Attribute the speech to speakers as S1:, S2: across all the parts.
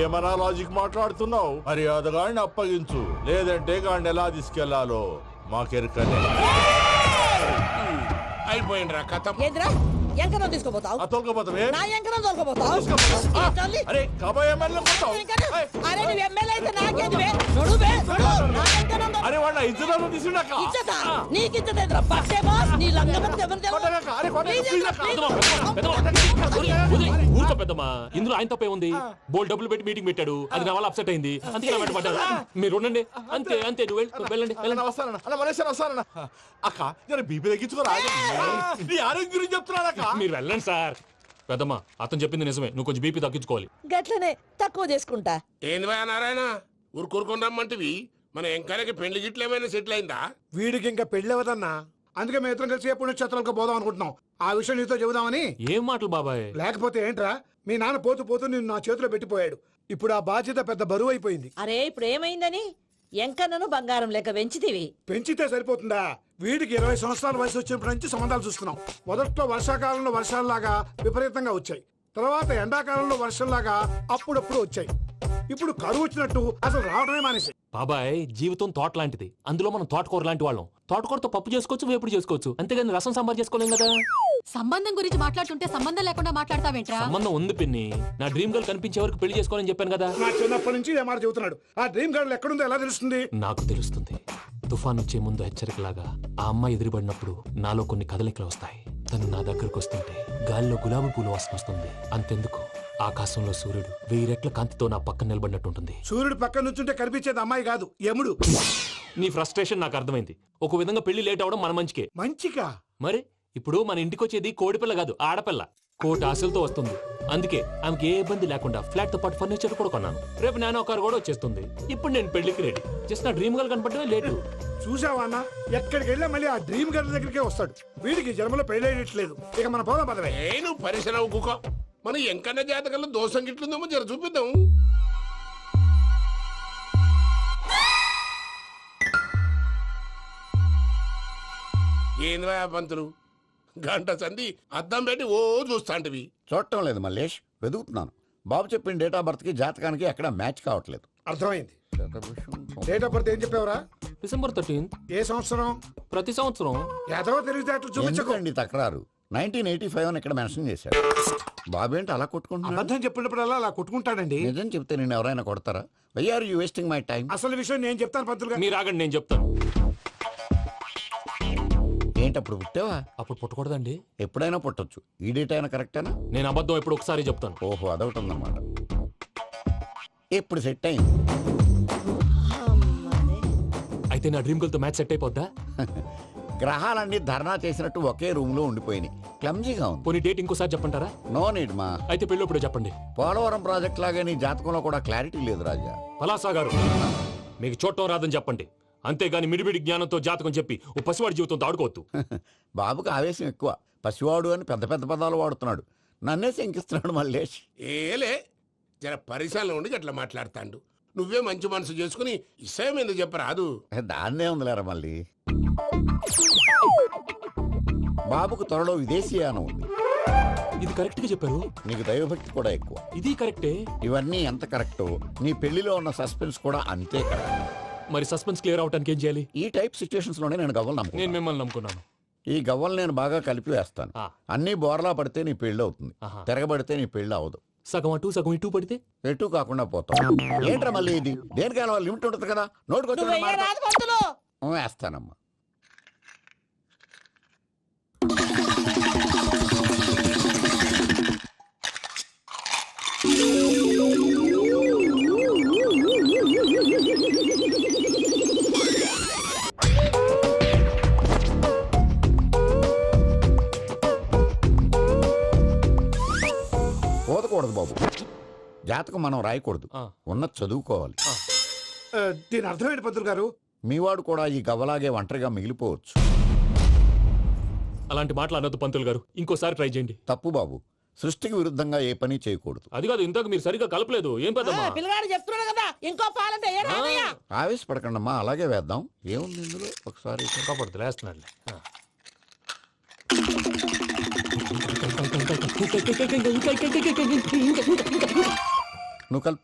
S1: ఏమన్నా లాజిక్ మాట్లాడుతున్నావు? మర్యాదగాడిని అప్పగించు, లేదంటే గాడిని ఎలా తీసుకెళ్లాలో మాకెరకనే.
S2: అయిపోయిండ్రా కథ.
S3: ఏంద్రా ఎంకరం తీసుకోపోతావు?
S1: తోలుకపోతావే?
S3: నా ఎంకరం తోలుకోపోతావు?
S1: అరే కబాయ్ ఎమ్మెల్యే కొడతావు.
S3: అరే నువ్వు ఎమ్మెల్యే అయితే నాకేంది? నడు బే నడు. నా ఎంకరం
S1: అరే వాళ్ళ ఇజ్జతను తీసుకున్నాక
S3: ఇచ్చతా నీకు ఇచ్చదేంద్రా పట్టే బాస్ నీ లంగమతి ఎవరు
S4: ఊరుకో పెద్దమ్మా, ఇందులో ఆయన తప్పే ఉంది. బోల్ డబ్బులు పెట్టి మీటింగ్ పెట్టాడు, అది నా వల్ల అప్సెట్ అయింది, అందుకే నా వెంట పడ్డాడు. మీరు ఉండండి, అంతే అంతే. నువ్వు వెళ్ళండి వెళ్ళండి.
S1: వస్తానన్నా అలా మలేషియా వస్తానన్నా. అక్క జర బీపీ తగ్గించుకోరా, నీ ఆరోగ్యం గురించి చెప్తున్నాను అక్క.
S4: మీరు వెళ్ళండి సార్. పెద్దమ్మా అతను చెప్పింది నిజమే, నువ్వు కొంచెం బీపీ తగ్గించుకోవాలి.
S3: గట్లనే తక్కువ చేసుకుంటా.
S2: ఏంది భయ నారాయణ ఊరుకూరుకొని రమ్మంటివి? మన ఎంకరకి పెళ్లి గిట్లు ఏమైనా సెటిల్ అయిందా?
S5: వీడికి ఇంకా పెళ్ళవదన్నా, అందుకే మేము ఇద్దరం కలిసి పుణ్యక్షేత్రాలకు పోదాం అనుకుంటున్నాం. ఆ విషయం నీతో చెబుదామని.
S4: ఏం మాటలు బాబాయ్?
S5: లేకపోతే ఏంట్రా, మీ నాన్న పోతూ పోతూ నిన్ను నా చేతిలో పెట్టిపోయాడు. ఇప్పుడు ఆ బాధ్యత పెద్ద బరువు అయిపోయింది.
S3: అరే ఇప్పుడు ఏమైందని? ఎంకన్నను బంగారం లెక్క పెంచితివి.
S5: పెంచితే సరిపోతుందా? వీడికి 20 సంవత్సరాల వయసు వచ్చినప్పటి నుంచి సంబంధాలు చూస్తున్నాం. మొదట్లో వర్షాకాలంలో వర్షాలలాగా విపరీతంగా వచ్చాయి, తర్వాత ఎండాకాలంలో వర్షంలాగా అప్పుడప్పుడు వచ్చాయి. ఇప్పుడు కరువు వచ్చినట్టు అసలు రావడమే మానేసి.
S4: బాబాయ్ జీవితం తోట లాంటిది, అందులో మనం తోటకూర లాంటి వాళ్ళం. తోటకూరతో పప్పు చేసుకోవచ్చు, వేపుడు చేసుకోవచ్చు, అంతేగాని రసం సాంబార్ చేసుకోలేం కదా.
S6: సంబంధం గురించి మాట్లాడుతుంటే సంబంధం లేకుండా మాట్లాడతావేంట్రా?
S4: సంబంధం ఉంది పిన్ని, నా డ్రీమ్ గర్ల్ కనిపించే వరకు పెళ్లి చేసుకోవాలని చెప్పాను కదా.
S5: నా చిన్నప్పటి నుంచి ఏ మాట చెబుతున్నాడు. ఆ డ్రీమ్ గర్ల్ ఎక్కడుందో ఎలా తెలుస్తుంది?
S4: నాకు తెలుస్తుంది. తుఫాన్ వచ్చే ముందు హెచ్చరికలాగా ఆ అమ్మాయి ఎదురుపడినప్పుడు నాలో కొన్ని కదలికలు వస్తాయి. తను నా దగ్గరకు వస్తుంటే గాలిలో గులాబీ పూలు వాసన వస్తుంది. అంతెందుకు, ఆకాశంలో సూర్యుడు 1000 రెట్ల కాంతితో నా పక్కన నిలబడినట్టుంటుంది.
S5: సూర్యుడు పక్కన నుంచుంటే కనిపించేది అమ్మాయి కాదు, యముడు.
S4: నీ ఫ్రస్ట్రేషన్ నాకు అర్థమైంది. ఒక విధంగా పెళ్లి లేట్ అవడం మన మంచికే.
S5: మంచిగా?
S4: మరి ఇప్పుడు మన ఇంటికి వచ్చేది కోడిపిల్ల కాదు, ఆడపిల్ల. కోటి ఆశలతో వస్తుంది. అందుకే ఆమెకి ఏ ఇబ్బంది లేకుండా ఫ్లాట్ తో పాటు ఫర్నిచర్ కూడా కొన్నాను. రేపు నానో కారు కూడా వచ్చేస్తుంది. ఇప్పుడు నేను పెళ్లికి రెడీ. జస్ట్ నా డ్రీమ్ గర్ల్ కనపడమే లేటు.
S5: చూసావా అన్న, ఎక్కడికి వెళ్ళా మళ్ళీ ఆ డ్రీమ్ గర్ల్ దగ్గరికే వస్తాడు. వీడికి జన్మలో పెళ్ళేయట్లేదు. ఇక మన పోదాం పదవే.
S2: నేను పరిశ్రమ కుక మన ఎంకన్న జాతకంలో దోషం గిట్లుందేమో జర చూపిద్దాం. ఏంది భయ పంతులు, గంట సంధి అద్దం పెట్టి ఓ చూస్తాంటివి?
S7: చూడటం లేదు మల్లేష్, వెతుకుతున్నాను. బాబు చెప్పిన డేట్ ఆఫ్ బర్త్ కి జాతకానికి ఎక్కడ మ్యాచ్ కావట్లేదు.
S5: అర్థమైంది. డేట్ ఆఫ్ బర్త్ ఏం చెప్పావురా?
S4: December 13th.
S5: ఏ సంవత్సరం?
S4: ప్రతి సంవత్సరం.
S5: ఎదవ తెలివితేటలు చూపించకండి.
S7: ఎందుకండి తక్రారు? 1985 అని ఇక్కడ మెన్షన్ చేశాడు. బాబు ఏంటి అలా కొట్టుకుంటున్నాడు?
S5: అబద్ధం చెప్పినప్పుడల్లా అలా కొట్టుకుంటాడండి.
S7: నిజం చెప్తే నేను ఎవరైనా కొడతారా? Why are you wasting my time?
S5: అసలు విషయం నేను చెప్తాను పంతులు గారు.
S4: మీరు ఆగండి, నేను చెప్తాను.
S7: ఏంటి అప్పుడు పుట్టావా?
S4: అప్పుడు పుట్టకూడదండి.
S7: ఎప్పుడైనా పుట్టొచ్చు. ఈ డేట్ అయినా కరెక్టేనా?
S4: నేను అబద్ధం ఎప్పుడు ఒకసారి చెప్తాను.
S7: ఓహో, అదొకటి ఉందన్నమాట. ఎప్పుడు సెట్ అయింది?
S4: అయితే నా డ్రీమ్ గర్ల్ తో మ్యాచ్ సెట్ అయిపోద్దా?
S7: గ్రహాలన్నీ ధర్నా చేసినట్టు ఒకే రూమ్ లో ఉండిపోయినాయి. క్లమ్జీగా ఉంది.
S4: పోనీ డేట్ ఇంకోసారి చెప్పంటారా?
S7: నో నీడ్ మా.
S4: అయితే పెళ్ళప్పుడు చెప్పండి.
S7: పోలవరం ప్రాజెక్ట్ లాగే నీ జాతకంలో కూడా క్లారిటీ లేదు రాజా.
S4: పలాసా గారు, మీకు చూడటం రాదని చెప్పండి, అంతేగాని మిడిమిడి జ్ఞానంతో జాతకం చెప్పి ఓ పసివాడి జీవితంతో ఆడుకోవద్దు.
S7: బాబుకి ఆవేశం ఎక్కువ. పసివాడు అని పెద్ద పెద్ద పదాలు వాడుతున్నాడు. నన్నే శంకిస్తున్నాడు మల్లేష్.
S2: ఏలే జర పరిశ్రమలో ఉండి గట్లా మాట్లాడతాండు. నువ్వే మంచి మనసు చేసుకుని ఇష్టం ఎందుకు చెప్పరాదు?
S7: దాన్నే ఉందిలేరా మళ్ళీ. బాబుకు త్వరలో విదేశీయానం ఉంది.
S4: ఇది కరెక్ట్ గా చెప్పారు.
S7: నీకు దైవభక్తి కూడా ఎక్కువ.
S4: ఇది కరెక్టే.
S7: ఇవన్నీ ఎంత కరెక్టో నీ పెళ్లిలో ఉన్న సస్పెన్స్ కూడా అంతే కరెక్ట్.
S4: మరి సస్పెన్స్ క్లియర్ అవడానికి ఏం చేయాలి?
S7: ఈ టైప్ సిచ్యువేషన్స్ లోనే నేను గవ్వలు
S4: నేను
S7: నమ్ముకున్నాను.
S4: మిమ్మల్ని నమ్ముకున్నాను.
S7: ఈ గవ్వలు నేను బాగా కలిపి వేస్తాను.
S4: ఆ.
S7: అన్ని బోర్లా పడితే నీ పెళ్లి అవుతుంది.
S4: ఆహా.
S7: తిరగబడితే నీ పెళ్లి అవదు.
S4: సగం అటు సగం ఇటు పడితే
S7: ఎటు కాకుండా పోతాం. ఏంట్రా మళ్ళీ ఇది? దేనికైనా లిమిట్ ఉంటుంది కదా.
S3: నువ్వు వెయ్యరాదు
S7: నోటుకొచ్చి
S3: పంతులు.
S7: వేస్తానమ్మా. పోదకూడదు బాబు. జాతకం మనం రాయకూడదు, ఉన్నది చదువుకోవాలి.
S5: దీని అర్థమైంది పంతులు గారు.
S7: మీవాడు కూడా ఈ గవ్వలాగే ఒంటరిగా మిగిలిపోవచ్చు.
S4: అలాంటి మాటలు అనొద్దు పంతులు గారు, ఇంకోసారి ట్రై చేయండి.
S7: తప్పు బాబు. సృష్టికి విరుద్ధంగా ఏ పని చేయకూడదు.
S4: అది కాదు, ఇంతకు మీరు సరిగ్గా కలపలేదు. ఏం పెద్దమ్మా?
S3: పిల్లగాడు చెప్తున్నాడు కదా, ఇంకో పాలంటే ఏ రాదయ్యా.
S7: ఆవేశపడకండమ్మా, అలాగే వేద్దాం. ఏముంది ఇందులో? ఒకసారి
S4: కాపాడుతు లేస్తున్నాడు.
S7: నువ్వు కల్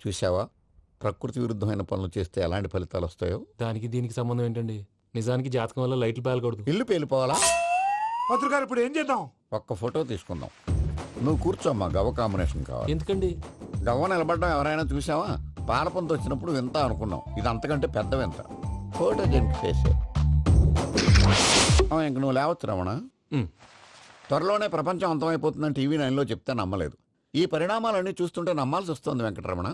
S7: చూసావా, ప్రకృతి విరుద్ధమైన పనులు చేస్తే ఎలాంటి ఫలితాలు వస్తాయో.
S4: దానికి దీనికి సంబంధం ఏంటండి? నిజానికి జాతకం వల్ల లైట్లు పేలకూడదు.
S7: ఇల్లు పేలిపోవాలా?
S5: పంతులు గారు ఇప్పుడు ఏం చేద్దాం?
S7: ఒక్క ఫోటో తీసుకుందాం. నువ్వు కూర్చోమ్మా, గవ్వ కాంబినేషన్ కావాలి.
S4: ఎందుకండి?
S7: గవ్వ నిలబడడం ఎవరైనా చూసావా? పాలపంత వచ్చినప్పుడు వింత అనుకున్నాం, ఇది అంతకంటే పెద్ద వింత. Photo gent face. ఇంక నువ్వు లేవచ్చు రమణ. త్వరలోనే ప్రపంచం అంతమైపోతుందని టీవీ 9లో చెప్తే నమ్మలేదు. ఈ పరిణామాలన్నీ చూస్తుంటే నమ్మాల్సి వస్తుంది వెంకటరమణ.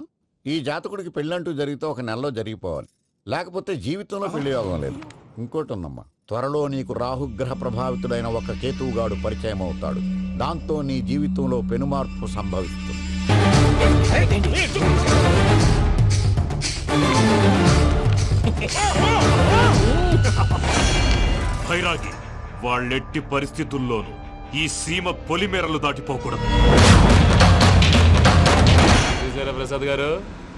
S7: ఈ జాతకుడికి పెళ్ళంటూ జరిగితే ఒక నెలలో జరిగిపోవాలి, లేకపోతే జీవితంలో పెళ్లి యోగం లేదు. ఇంకోటి ఉందమ్మా, త్వరలో నీకు రాహుగ్రహ ప్రభావితుడైన ఒక కేతువుగాడు పరిచయం అవుతాడు. దాంతో నీ జీవితంలో పెనుమార్పు సంభవిస్తుంది.
S8: భైరాగి, వాళ్ళెట్టి పరిస్థితుల్లోనూ ఈ సీమ పొలిమేరలు దాటిపోకూడదు.
S4: చూసారా ప్రసాద్ గారు,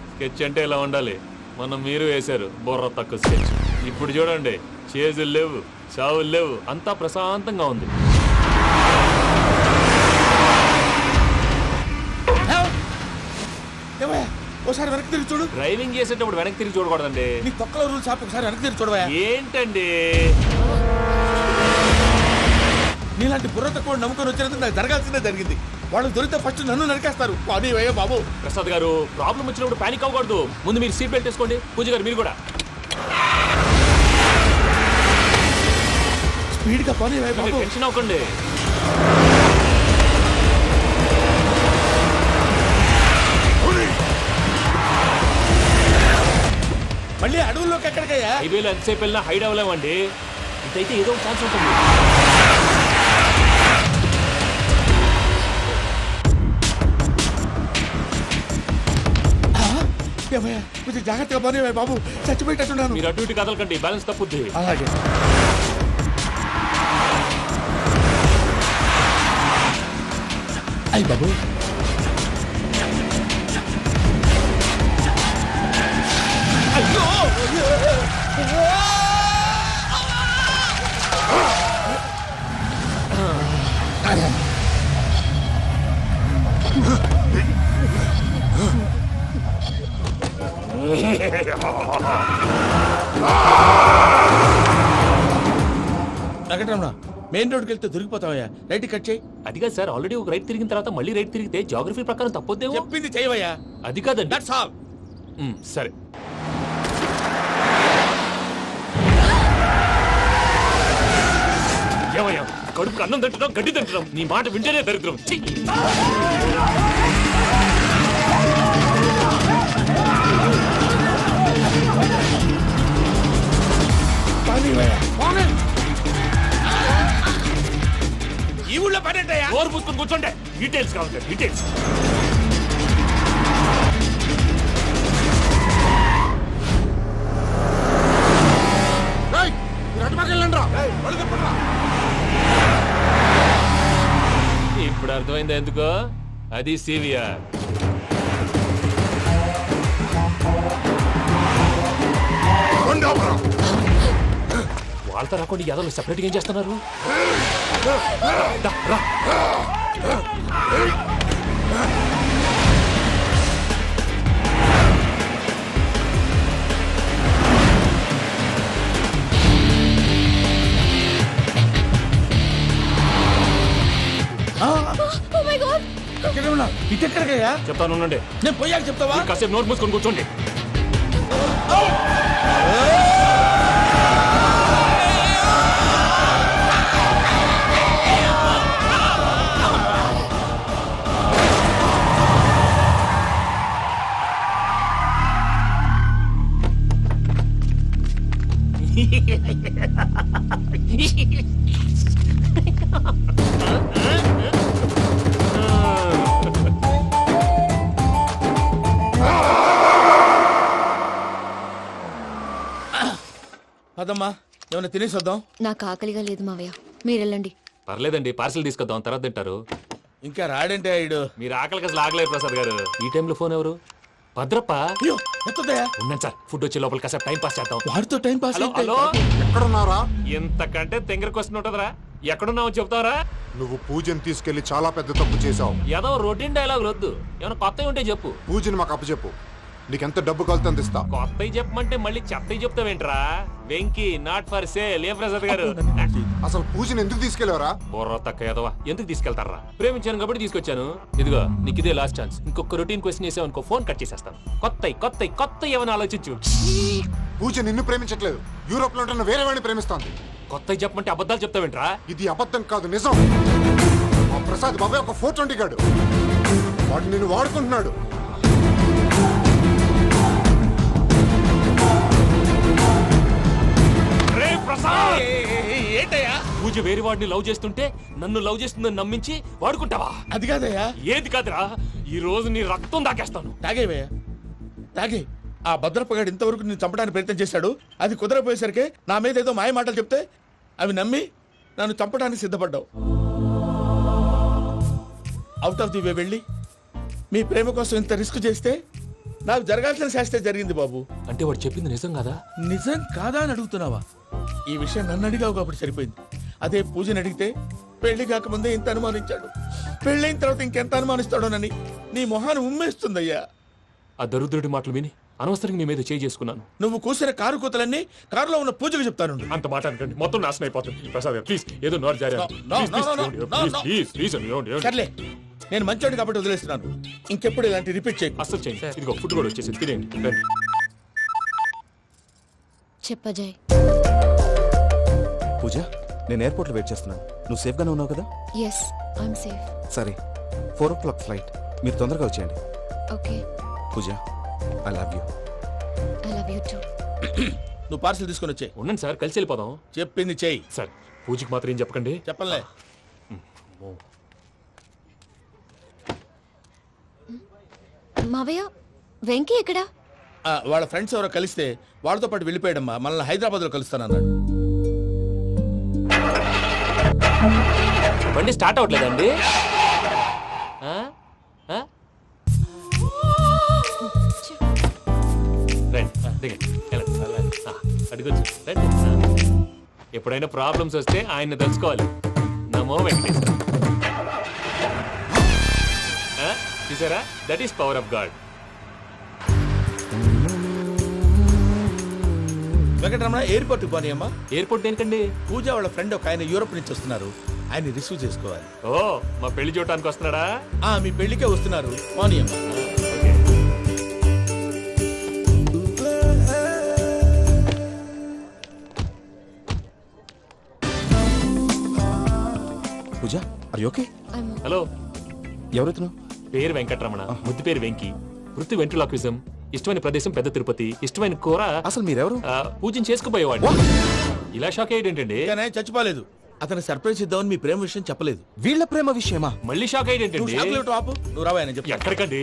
S4: స్కెచ్ అంటే ఇలా ఉండాలి. మనం మీరు వేశారు బుర్ర తక్కువ స్కెచ్. ఇప్పుడు చూడండి, చేజులు లేవు, చావులు లేవు, అంతా ప్రశాంతంగా ఉంది.
S9: ఒకసారి వెనక్కి తిరిగి చూడు.
S4: డ్రైవింగ్ చేసేటప్పుడు వెనక్కి తిరిగి చూడకూడదండి.
S9: నీ తొక్కలో రూల్స్ ఆపి ఒకసారి వెనక్కి తిరిగి చూడవా.
S4: ఏంటండి?
S9: నీలాంటి బుర్ర తక్కువ నమ్ముకొని వచ్చినందుకు నాకు జరగాల్సిందే జరిగింది. వాళ్ళు దొరికితే ఫస్ట్ నన్ను నరికేస్తారు. కానీ అయ్యో బాబు.
S4: ప్రసాద్ గారు, ప్రాబ్లం వచ్చినప్పుడు పానిక్ అవ్వకూడదు. ముందు మీరు సీట్ బెల్ట్ వేసుకోండి. పూజ గారు మీరు కూడా
S9: స్పీడ్గా పని బాబు.
S4: టెన్షన్ అవ్వకండి.
S9: మళ్ళీ అడవుల్లోకి ఎక్కడికయ్యా?
S4: హైవేలో ఎంతసేపు వెళ్ళినా హైడ్ అవ్వలేమండి. ఇదైతే ఏదో ఒక ఛాన్స్ ఉంటుంది.
S9: కొంచెం జాగ్రత్తగా పని బాబు, చచ్చిపోయేటట్టున్నాను.
S4: మీరు అటు ఇటు కదలకండి, బ్యాలెన్స్ తప్పుద్ది.
S9: అలాగే. అయ్యి బాబు, వెంకటరమణ, మెయిన్ రోడ్కి వెళ్తే దొరికిపోతావయ్యా. రైట్ కట్ చేయి.
S4: అది కాదు సార్, ఆల్రెడీ ఒక రైట్ తిరిగిన తర్వాత మళ్ళీ రైట్ తిరిగితే జాగ్రఫీ ప్రకారం తప్పొద్దేమో.
S9: చెప్పింది చేయవయ్యా.
S4: అది కాదండి.
S9: That's all.
S4: సరే. ఏమయ్యా, కడుపుకు అన్నం తింటున్నాం, గడ్డి తింటున్నాం. నీ మాట వింటేనే దరిద్రం.
S9: ఈ ఊళ్ళో పడేటయ్యా.
S4: ఓరు పుస్తకం కూర్చోండి. డీటెయిల్స్ కావాలి, డీటెయిల్స్. ఇప్పుడు అర్థమైంది ఎందుకో. అది సివిఆర్. వాళ్ళతో రాకుండా యాదవ్ సెపరేట్గా ఏం చేస్తున్నారు? రా.
S9: ఇటెక్కడికయ్యా?
S4: చెప్తాను ఉండండి.
S9: నేను పోయాక చెప్తావా?
S4: కాసేపు నోట్ మూసుకొని కూర్చోండి.
S9: పదమ్మా, ఏమైనా తినేసి వద్దాం.
S6: నాకు ఆకలిగా లేదు మావయ్య, మీరు వెళ్ళండి.
S4: పర్లేదండి, పార్సిల్ తీసుకొద్దాం, తర్వాత తింటారు.
S9: ఇంకా రాడంటే ఆయుడు.
S4: మీరు ఆకలికి అసలు ఆగలేదు ప్రసాద్ గారు. ఈ టైంలో ఫోన్ ఎవరు? భద్రప్ప.
S9: అయ్యో ఎత్తదయ్యా.
S4: ఉన్నాను సార్, ఫుడ్ వచ్చే లోపల కాసేపు టైం పాస్ చేద్దాం.
S9: వాడితో టైం పాస్
S4: హలో
S9: అయితే
S4: హలో,
S1: ఎక్కడున్నారా?
S4: ఇంతకంటే తెంగర క్వశ్చన్ ఉంటుందిరా. ఎక్కడున్నావు చెప్తావరా?
S1: నువ్వు పూజని తీసుకెళ్లి చాలా పెద్ద తప్పు చేశావు.
S4: ఏదో రొటీన్ డైలాగ్ వద్దు, ఏమైనా కొత్తవి ఉంటే చెప్పు.
S1: పూజని మాకు అప్పచెప్పు, నీకెంత డబ్బు కలితే అంత ఇస్తా.
S4: కొత్తవి చెప్పమంటే మళ్ళీ చెత్తవి చెప్తావేంట్రా? Venky not for sale. ఏ ప్రసాద్ గారు?
S1: అసలు పూజని ఎందుకు తీసుకెళ్లేవరా?
S4: బుర్ర తక్క ఏదవా, ఎందుకు తీసుకెళ్తారా? ప్రేమించాను కాబట్టి తీసుకొచ్చాను. ఇదిగో నీకు ఇదే లాస్ట్ ఛాన్స్. ఇంకొక రొటీన్ క్వశ్చన్ చేసావు అనుకో, ఫోన్ కట్ చేసేస్తాను. కొత్త ఏమైనా ఆలోచించు.
S1: పూజ నిన్ను ప్రేమించట్లేదు, యూరోప్ లో ఉంటున్న వేరే వాడిని ప్రేమిస్తాంది.
S4: కొత్తవి చెప్పమంటే అబద్ధాలు చెప్తావేంట్రా?
S1: ఇది అబద్ధం కాదు, నిజం. మా ప్రసాద్ బాబాయ్ ఒక 420 గాడు, వాడు నిన్ను వాడుకుంటున్నాడు.
S4: రే ప్రసాద్,
S9: ఏంటయ్యా?
S4: పూజ వేరే వాడిని లవ్ చేస్తుంటే నన్ను లవ్ చేస్తుందని నమ్మించి వాడుకుంటావా?
S9: అది కాదయ్యా.
S4: ఏది కాదురా, ఈ రోజు నీ రక్తం దాకేస్తాను.
S9: తాగేవయ్యా, తాగే. ఆ భద్రప్పగాడు ఇంతవరకు నేను చంపడానికి ప్రయత్నం చేశాడు. అది కుదరపోయేసరికి నా మీద ఏదో మాయ మాటలు చెప్తే అవి నమ్మి నన్ను చంపడానికి సిద్ధపడ్డావు. అవుట్ ఆఫ్ ది వే వెళ్ళి మీ ప్రేమ కోసం ఇంత రిస్క్ చేస్తే నాకు జరగాల్సిన శాస్త్రే జరిగింది బాబు.
S4: అంటే వాడు చెప్పింది నిజం కదా?
S9: నిజం కాదా అని అడుగుతున్నావా? ఈ విషయం నన్ను అడిగావు కాబట్టి సరిపోయింది. అదే పూజని అడిగితే పెళ్లి కాకముందే ఇంత అనుమానించాడు, పెళ్ళైన తర్వాత ఇంకెంత అనుమానిస్తాడోనని నీ మొహాన్ని ఉమ్మేస్తుందయ్యా.
S4: ఆ దరిద్రుడి మాటలు విని అనవసరంగా నీ మీద చేయి చేసుకున్నాను.
S9: నువ్వు కూసిన కారు కూతలన్నీ కారులో ఉన్న పూజకు చెప్తాను.
S4: అంత మాట అనకండి, మొత్తం నాశనం అయిపోతుంది. ప్రసాద్ ప్లీజ్, ఏదో నోరు జారీ.
S9: సర్లే, నేను మంచోడు కాబట్టి వదిలేస్తున్నాను. ఇంకెప్పుడు ఇలాంటి రిపీట్ చేయకు.
S4: అసలు చేయండి. ఇదిగో ఫుడ్ కూడా వచ్చేసి తినేయండి. రండి.
S6: చెప్పజాయ్.
S10: పూజ, నేను ఎయిర్పోర్ట్లో వెయిట్ చేస్తున్నాను. నువ్వు సేఫ్గానే ఉన్నావు కదా?
S6: Yes, I'm safe.
S10: సరే, 4 o'clock ఫ్లైట్. మీరు తొందరగా వచ్చేయండి.
S6: Okay.
S10: Pooja, I love you.
S6: I love you too.
S9: నువ్వు పార్సిల్ తీసుకొని వచ్చే.
S4: ఉండండి సార్, కలిసి వెళ్ళిపోదాం.
S9: చెప్పింది చెయ్యి.
S4: సార్, పూజకి మాత్రం ఏం చెప్పకండి.
S9: చెప్పలే.
S6: మావయ్య, వెంకీ ఎక్కడా?
S9: వాళ్ళ ఫ్రెండ్స్ ఎవరో కలిస్తే వాళ్ళతో పాటు వెళ్ళిపోయాడమ్మా. మనల్ని హైదరాబాద్లో కలుస్తానన్నాడు.
S4: బండి స్టార్ట్ అవ్వట్లేదండి. అడుగొచ్చు. రండి. ఎప్పుడైనా ప్రాబ్లమ్స్ వస్తే ఆయన్ని తెలుసుకోవాలి. నమో వెంకటేశ్వర. చూసారా, that is power of God.
S9: Venkataramana, airport పోనీ అమ్మా.
S4: ఎయిర్పోర్ట్ దేనికండి?
S9: పూజ వాళ్ళ ఫ్రెండ్ ఒక ఆయన యూరోప్ నుంచి వస్తున్నారు, ఆయన రిసీవ్ చేసుకోవాలి.
S4: ఓ, మా పెళ్లి చూడటానికి వస్తున్నాడా?
S9: మీ పెళ్లికే వస్తున్నారు, పోనీ అమ్మా.
S10: పూజ, ఆర్ యు ఓకే?
S4: హలో,
S10: ఎవరైతున్నావు?
S4: పేరు వెంకటరమణ, ముద్దు పేరు వెంకీ, వృత్తి వెంట్రులాక్విజం, ఇష్టమైన ప్రదేశం పెద్ద తిరుపతి, ఇష్టమైన కూర.
S10: అసలు మీరెవరు?
S4: పూజను చేసుకుపోయేవాడు. ఇలా షాక్ అయ్యేటండి.
S9: చచ్చిపోలేదు. అతను సర్ప్రైజ్ ఇద్దామని మీ ప్రేమ విషయం చెప్పలేదు.
S10: వీళ్ళ ప్రేమ విషయమా?
S4: మళ్ళీ షాక్ అయ్యేటండి.
S9: నువ్వు రావాయని చెప్పి.
S4: ఎక్కడికండి,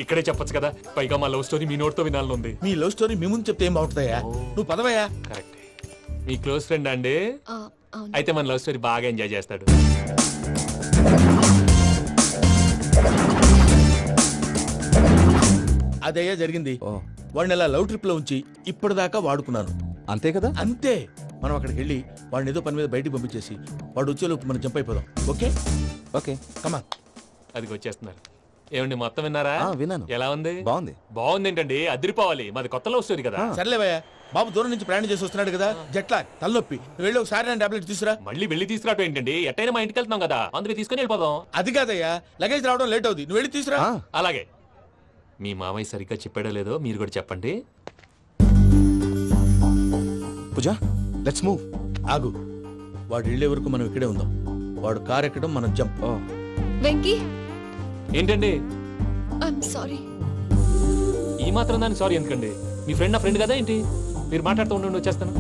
S4: ఇక్కడే చెప్పొచ్చు కదా. పైగా మా లవ్ స్టోరీ మీ నోటితో వినాలనుంది.
S9: మీ లవ్ స్టోరీ మీ ముందు చెప్తే ఏం బాగుంటుందయ్యా? నువ్వు పదవయ్యా.
S4: కరెక్ట్. మీ క్లోజ్ ఫ్రెండ్ అండి? అయితే మన లవ్ స్టోరీ బాగా ఎంజాయ్ చేస్తాడు.
S9: అదయ్యా జరిగింది. వాడిని అలా లవ్ ట్రిప్ లో ఉంచి ఇప్పటిదాకా వాడుకున్నాను.
S10: అంతే కదా?
S9: అంతే. మనం అక్కడికి వెళ్ళి వాడిని ఏదో పని మీద బయటికి పంపించేసి వాడు వచ్చేలోపు మనం జంప్ అయిపోదాం. ఓకే
S10: ఓకే,
S9: కమా.
S4: అది వచ్చేస్తున్నారు. ఏమండి, మొత్తం విన్నారా?
S10: విన్నాను.
S4: ఎలా ఉంది?
S10: బాగుంది.
S4: బాగుంది ఏంటండి, అదిరిపోవాలి. మాది కొత్త లవ్ స్టోరీ కదా.
S9: సర్లేవయ్యా, బాబు దూరం నుంచి ప్రయాణం చేసి వస్తున్నాడు కదా, జట్లా తలనొప్పి. నువ్వు వెళ్ళి ఒకసారి నా టాబ్లెట్ తీసుకురా.
S4: మళ్ళీ వెళ్ళి తీసుకురావటం ఏంటండి? ఎట్టైనా మా ఇంటికి వెళ్తున్నాం కదా, అందుకే తీసుకుని వెళ్ళిపోదాం.
S9: అది కాదయ్యా, లగేజ్ రావడం లేట్ అవుతుంది. నువ్వు వెళ్ళి తీసుకురా.
S4: అలాగే. మీ మామయ్య సరిగ్గా చెప్పాడో లేదో మీరు కూడా చెప్పండి.
S10: పూజ, లెట్స్ మూవ్.
S9: ఆగు, వాడు వెళ్ళే వరకు మనం ఇక్కడే ఉందాం. వాడు కార్ ఎక్కడం, మనం జంప్.
S6: వెంకీ,
S4: ఏంటండి?
S6: I'm sorry.
S4: ఈ మాత్రం దాన్ని సారీ ఎందుకండి? మీ ఫ్రెండ్ నా ఫ్రెండ్ కదా ఏంటి? మీరు మాట్లాడుతూ ఉండండి, వచ్చేస్తాను.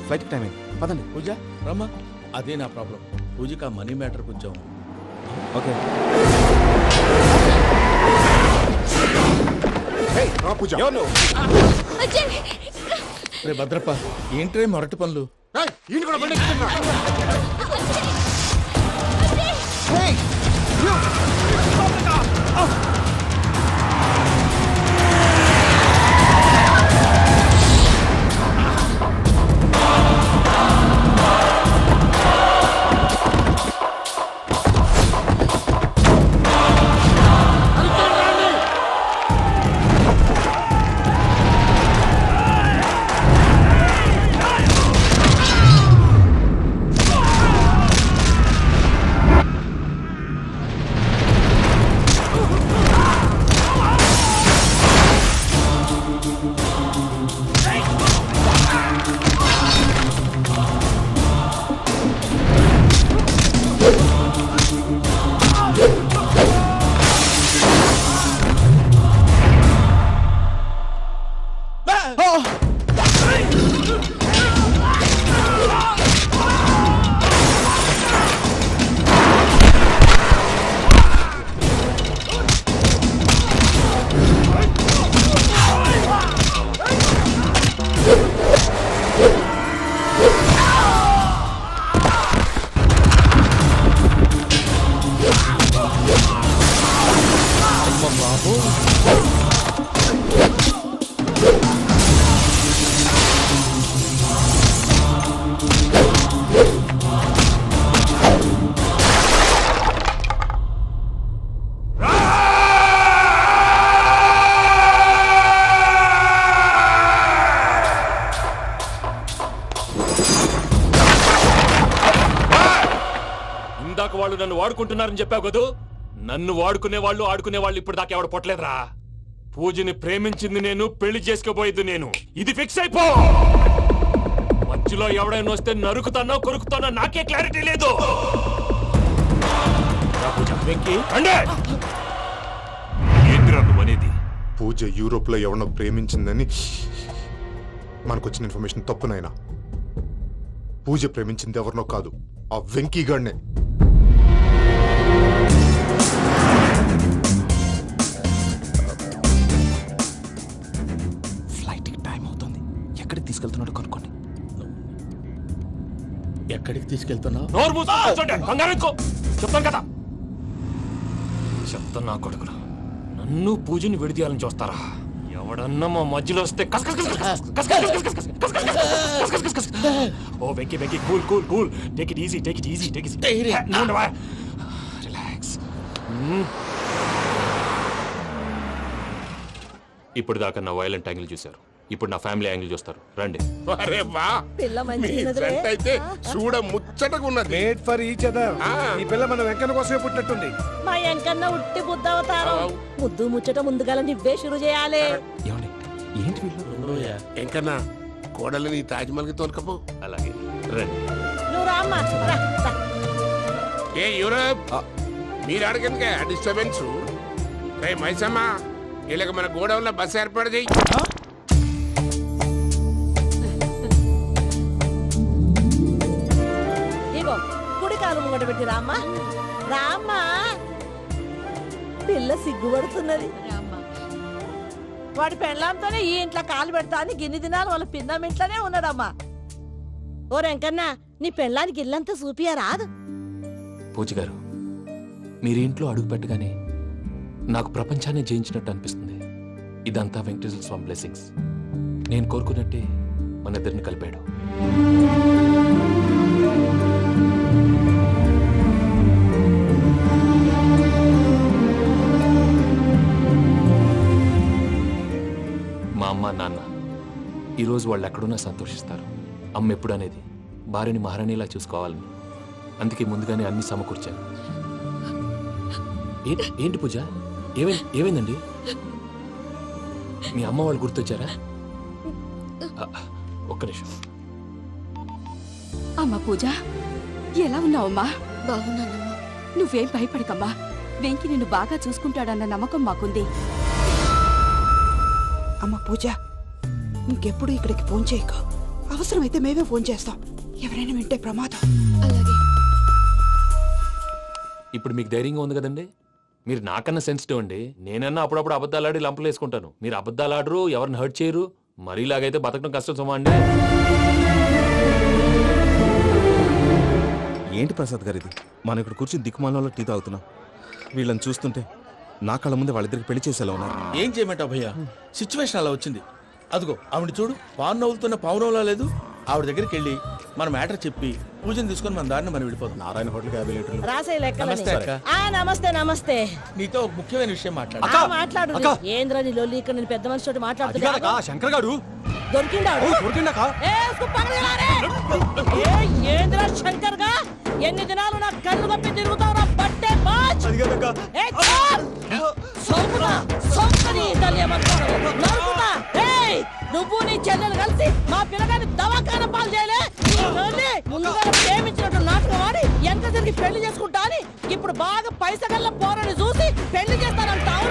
S10: ఫ్లైట్ టైమింగ్, పదండి.
S9: పూజ రమ్మా. అదే నా ప్రాబ్లం. పూజకి ఆ మనీ మ్యాటర్ కొంచెం.
S10: ఓకే. ఎవరు నువ్వు?
S9: రే భద్రప్ప ఏంట్రే మొరటి పనులు?
S4: ఇందాక వాళ్ళు నన్ను వాడుకుంటున్నారని చెప్పావు కదూ. నన్ను వాడుకునే వాళ్ళు ఇప్పుడు దాకా ఎవడు పొట్టలేదురా. పూజని ప్రేమించింది నేను, పెళ్లి చేసుకోబోయేది నేను. ఇది ఫిక్స్ అయిపో. మధ్యలో ఎవడైనా వస్తే నరుకుతానో కొరుకుతానో నాకే క్లారిటీ లేదు.
S8: ఏంటిరా నువ్వు అనేది?
S10: పూజ యూరోప్ లో ఎవరినో ప్రేమించిందని మనకొచ్చిన ఇన్ఫర్మేషన్ తప్పునైనా. పూజ ప్రేమించింది ఎవరినో కాదు, ఆ వెంకీగాడినే.
S4: ఫ్లైట్ టైం అవుతుంది. ఎక్కడికి తీసుకెళ్తున్నాడు కనుక్కోండి.
S9: ఎక్కడికి తీసుకెళ్తున్నావు?
S4: నోరు మూసుకొని కూర్చోండి. కంగారు ఎక్కు. చెప్తాను కదా. చెప్తాను నా కొడుకులు. నన్ను పూజని విడిదీయాలని చూస్తారా? ఎవడన్నా మా మధ్యలో వస్తే ఓ Venky Venky cool cool cool. Take it easy, take it easy, take it easy. Relax. ఇప్పుడు దాకా నా వైలెంట్ యాంగిల్ చూశారు. ఇప్పుడు నా ఫ్యామిలీ యాంగిల్ చూస్తారు. రండి.
S2: అరే వా, మీ జంట అయితే చూడ ముచ్చటగా ఉన్నది.
S5: Made for each other. ఈ పిల్ల మన వెంకన్న కోసమే పుట్టినట్టుంది.
S3: మా ఎంకన్నా ఉట్టి బుద్ధవతారం. ముద్దు ముచ్చట ముందుగా నువ్వే షురు చేయాలి.
S4: ఏంటి వీళ్ళు?
S2: ఎంకన్నా కోడలు నీ తాజ్మహల్కి తోలుకపో.
S4: అలాగే రండి.
S3: నువ్వు రామ్మా.
S2: ఏ యూరప్, మీరు అడగందుకే డిస్టర్బెన్స్. రే మైసమ్మా, వీళ్ళకి మన గోడౌన్లో బస్సు ఏర్పాటు చేయి.
S3: ఇగో కుడి కాలు ముంగట పెట్టి రామ్మా. రామ్మా, పిల్ల సిగ్గుపడుతున్నది. వాడి పెళ్ళాంతోనే ఈ ఇంట్లో కాలు పెడతా అని గిన్ని దినాలు వాళ్ళ పిన్నం ఇంట్లోనే ఉన్నాడమ్మా. ఓ వెంకన్నా, నీ పెళ్ళానికి ఇల్లంతా చూపియా రాదు.
S4: పూజ గారు, మీరు ఇంట్లో అడుగు పెట్టగానే నాకు ప్రపంచాన్ని జయించినట్టు అనిపిస్తుంది. ఇదంతా వెంకటేశ్వర స్వామి బ్లెస్సింగ్స్. నేను కోరుకున్నట్టే మన ఇద్దరిని కలిపాడు. మా అమ్మ నాన్న ఈరోజు వాళ్ళు ఎక్కడున్నా సంతోషిస్తారు. అమ్మ ఎప్పుడు అనేది భార్యని మహారాణిలా చూసుకోవాలని. అందుకే ముందుగానే అన్ని సమకూర్చాను. ఏంటి పూజ, ఏమైందండి? మీ అమ్మ వాళ్ళు గుర్తొచ్చారా? ఒక్క నిమిషం.
S6: అమ్మా పూజ, ఎలా ఉన్నావమ్మా? బాగున్నానమ్మా. నువ్వేం భయపడకమ్మా. వెంకి నిన్ను బాగా చూసుకుంటాడన్న నమ్మకం మాకుంది.
S11: అమ్మ పూజ, ఇంకెప్పుడు ఇక్కడికి ఫోన్ చేయక. అవసరమైతే మేమే ఫోన్ చేస్తాం. ఎవరైనా వింటే ప్రమాదం.
S6: అలాగే.
S4: ఇప్పుడు మీకు ధైర్యంగా ఉంది కదండి. మీరు నాకన్నా సెన్సిటివ్ అండి. నేనన్నా అప్పుడప్పుడు అబద్ధాలాడి లంపలు వేసుకుంటాను. మీరు అబద్ధాలాడరు, ఎవరిని హర్ట్ చేయరు. మరీ ఇలాగైతే బతకడం కష్టం సుమా అండి.
S12: ఏంటి ప్రసాద్ గారు ఇది? మనం ఇక్కడ కూర్చుని దిక్కుమాలలో టీ తాగుతున్నాం. వీళ్ళని చూస్తుంటే నా కళ్ళ ముందే వాళ్ళిద్దరికి పెళ్లి చేసేలా ఉన్నారు.
S9: ఏం చేయమంటావు భయ్యా, సిచ్యువేషన్ అలా వచ్చింది. అదిగో ఆవిడ చూడు, పావు నవ్వులుతున్న పౌరంలా లేదు. ఆవిడ దగ్గరికి వెళ్ళి మన మ్యాటర్ చెప్పి పూజను తీసుకొని మన దారిని మనం వెళ్ళిపోతాం.
S12: నారాయణ హోటల్ 50 లీటర్లు.
S3: రాసే లెక్కలని.
S9: నమస్తే అక్క.
S3: నమస్తే నమస్తే.
S9: నీతో ఒక ముఖ్యమైన విషయం మాట్లాడు.
S3: మాట్లాడు. ఏంద్ర నీ లొల్లి ఇక్కడ నేను పెద్ద మనిషి తోటి మాట్లాడుతున్నా.
S12: శంకర్ గారు
S3: దొరికిందాడు. ఏంద్ర శంకర్ గా ఎన్ని దినాలు నా కళ్ళు తప్పి తిరుగుతావు నా బట్టే బాచ్. నువ్వు నీ చెల్లెలు కలిసి మా పిల్లగాని దవాఖాన పాలు చేయలే. ముందుగా ప్రేమించినట్టు నాటకం ఆడి ఎంత తిరిగి పెళ్లి చేసుకుంటా అని ఇప్పుడు బాగా పైసగల్ల పోరని చూసి పెళ్లి చేస్తానంటావు.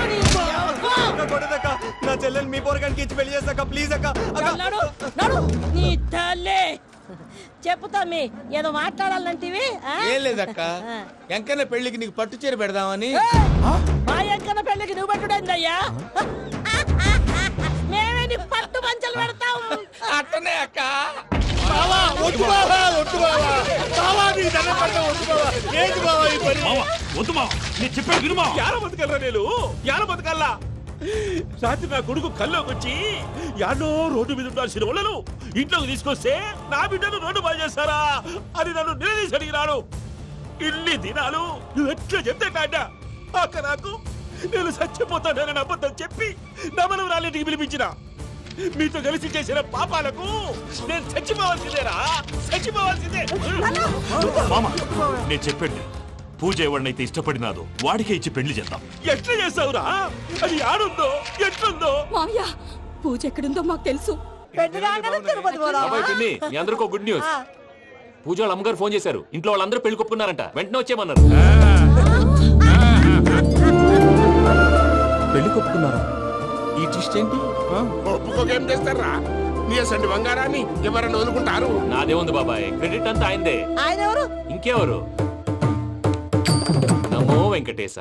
S12: నా చెల్లెలు మీ పోరగానికి ఇచ్చి పెళ్లి చేస్తాక ప్లీజ్ అక్క.
S3: నడు నీ తల్లి. చెప్పుతా మీ ఏదో మాట్లాడాలంటివి.
S9: ఏం లేదక్క, ఎంకన్న పెళ్లికి నీకు పట్టు చీర పెడదామని.
S3: మా ఎంకన్న పెళ్లికి నువ్వు పెట్టుడైందయ్యా. మేమే నీ పట్టు పంచలు పెడతాం.
S9: అట్టనే అక్క.
S8: రాత్రి నా కొడుకు కల్లోకి వచ్చి యాడో రోడ్డు మీద ఉండాల్సిన వాళ్ళను ఇంట్లోకి తీసుకొస్తే నా బిడ్డను రోడ్డు బాగా చేస్తారా అని నన్ను నిలదీసి అడిగినాడు. ఇన్ని దినాలు నువ్వు ఎట్లా చెప్తే కాడ అక్క నాకు నేను చచ్చిపోతానని అబద్ధం చెప్పి నమ్మను రాళ్ళింటికి పిలిపించిన. మీతో కలిసి చేసిన పాపాలకు నేను చచ్చిపోవాల్సిందేరా, చచ్చిపోవాల్సిందే.
S13: నేను చెప్పండి, పూజ ఎవరినైతే ఇష్టపడినాదో వాడికే ఇచ్చి పెళ్లి చేద్దాం.
S8: ఎట్లా చేస్తావురా? అది ఆడుందో ఎట్లుందో.
S6: మావయ్య, పూజ ఎక్కడుందో మాకు తెలుసు.
S4: మీ అందరికీ గుడ్ న్యూస్. పూజ వాళ్ళ అమ్మగారు ఫోన్ చేశారు. ఇంట్లో వాళ్ళందరూ పెళ్లి కొప్పుకున్నారంట. వెంటనే వచ్చేయమన్నారు.
S12: పెళ్లి కొప్పుకున్నారా?
S9: ఈ ట్విస్ట్ ఏంటి?
S2: ఒప్పుకోకేం చేస్తారా? నీ అసంటి బంగారాన్ని ఎవరన్నా వదులుకుంటారు?
S4: నాదే ఉంది బాబాయ్, క్రెడిట్ అంతా ఆయనదే.
S3: ఆయన ఎవరు?
S4: ఇంకెవరు? నమో వెంకటేశ.